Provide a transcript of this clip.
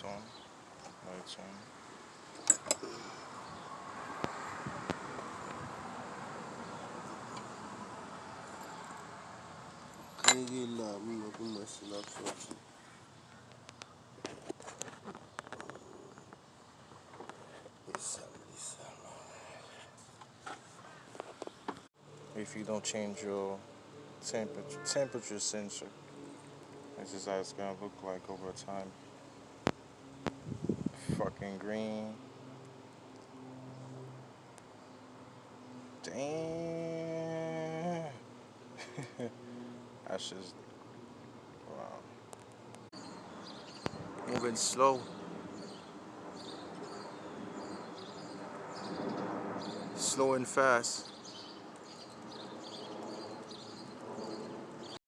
on. Lights on. If you don't change your temperature sensor, this is how it's gonna look like over time. Fucking green. Damn. That's just wow. Moving slow. Slow and fast.